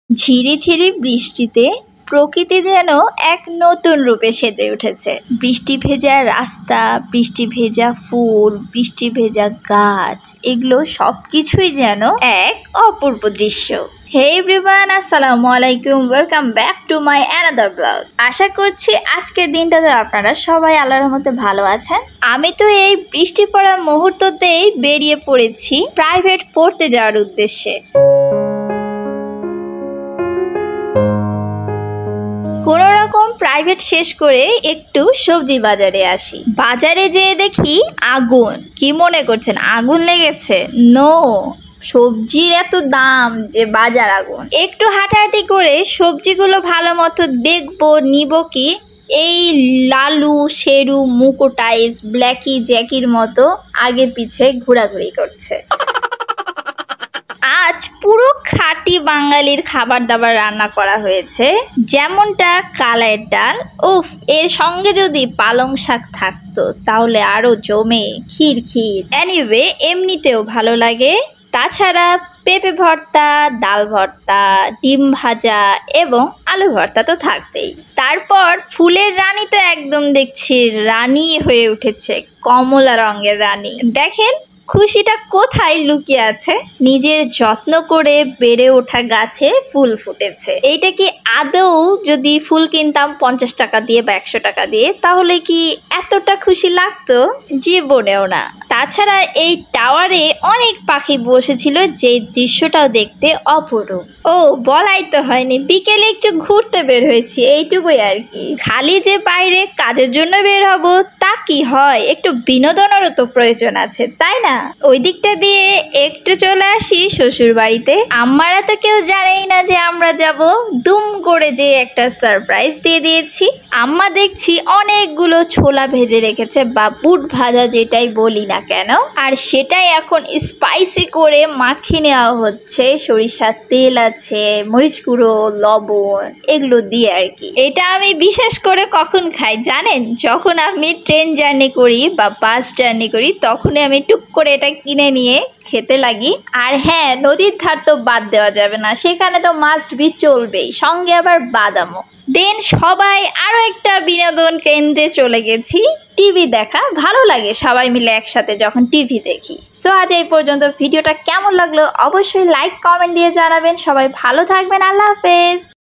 ঝিরিঝিরি বৃষ্টিতে প্রকৃতি যেন এক নতুন রূপে সেজে উঠেছে। বৃষ্টি ভেজা রাস্তা, বৃষ্টি ভেজা ফুল, বৃষ্টি ভেজা গাছ, এগুলো সবকিছুই যেন এক অপূর্ব দৃশ্য। হে এভরিওয়ান, আসসালামু আলাইকুম, welcome back to my another blog. আশা করছি আজকের দিনটাতে আপনারা সবাই আল্লাহর রহমতে ভালো আছেন। আমি তো এই বৃষ্টি পড়া মুহূর্ততেই বেরিয়ে পড়েছি প্রাইভেট পড়তে যাওয়ার উদ্দেশ্যে। কোনো রকম প্রাইভেট শেষ করে একটু সবজি বাজারে আসি। বাজারে যেয়ে দেখি আগুন। কি মনে করছেন আগুন লেগেছে? নো, সবজির এত দাম যে বাজার আগুন। একটু হাঁটাহাঁটি করে সবজিগুলো ভালো মতো দেখবো, নিব কি এই লালু শেরু মুকো টাইপস ব্ল্যাকি জ্যাকির মতো আগে পিছে ঘোরাঘুরি করছে। আজ পুরো খাঁটি বাঙালির খাবার দাবার রান্না করা হয়েছে, যেমনটা কালাইয়ের ডাল, উফ, এর সঙ্গে যদি পালং শাক থাকতো তাহলে আরো জমে ক্ষীর। এনিওয়ে, এমনিতেও ভালো লাগে। তাছাড়া পেঁপে ভর্তা, ডাল ভর্তা, ডিম ভাজা এবং আলু ভর্তা তো থাকবেই। তারপর ফুলের রানী তো একদম দেখছি রানী হয়ে উঠেছে, কমলা রঙের রানী। দেখেন খুশিটা কোথায় লুকিয়ে আছে। নিজের যত্ন করে বেড়ে ওঠা গাছে ফুল ফুটেছে। এইটা কি আদৌ যদি ফুল কিনতাম 50 টাকা দিয়ে বা 100 টাকা দিয়ে, তাহলে কি এতটা খুশি লাগতো? জীবনেও না। তাছাড়া এই টাওয়ারে অনেক পাখি বসেছিল, যে দৃশ্যটাও দেখতে অপরূপ। ও, বলাই তো হয়নি, বিকেলে একটু ঘুরতে বের হয়েছি, এইটুকুই আর কি। খালি যে বাইরে কাজের জন্য বের হব তা কি হয়? একটু বিনোদনেরও তো প্রয়োজন আছে, তাই না? ওই দিকটা দিয়ে একটু চলে আসি শ্বশুর বাড়িতে। আম্মারা তো কেউ জানেই না যে আমরা যাব। দুম করে যে একটা সারপ্রাইজ দিয়ে দিয়েছি। আম্মা দেখছি অনেকগুলো ছোলা ভেজে রেখেছে, বা বুট ভাজা যেটাই বলি না কেন, আর সেটাই এখন স্পাইসি করে মাখিয়ে নেওয়া হচ্ছে। সরিষার তেল আছে, মরিচ গুঁড়ো, লবণ, এগুলো দিয়ে আর কি। এটা আমি বিশেষ করে কখন খাই জানেন? যখন আমি ট্রেন জার্নি করি বা বাস জার্নি করি, তখনই আমি টুক করে এটা কিনে নিয়ে খেতে লাগি। আর হ্যাঁ, নদীর ধার তো বাদ দেওয়া যাবে না, সেখানে তো মাস্ট বি চলবেই, সঙ্গে আবার বাদামও। দেন সবাই আরো একটা বিনোদন কেন্দ্রে চলে গেছি, টিভি দেখা। ভালো লাগে সবাই মিলে একসাথে যখন টিভি দেখি। সো আজ এই পর্যন্ত। ভিডিওটা কেমন লাগলো অবশ্যই লাইক কমেন্ট দিয়ে জানাবেন। সবাই ভালো থাকবেন, আল্লাহ হাফেজ।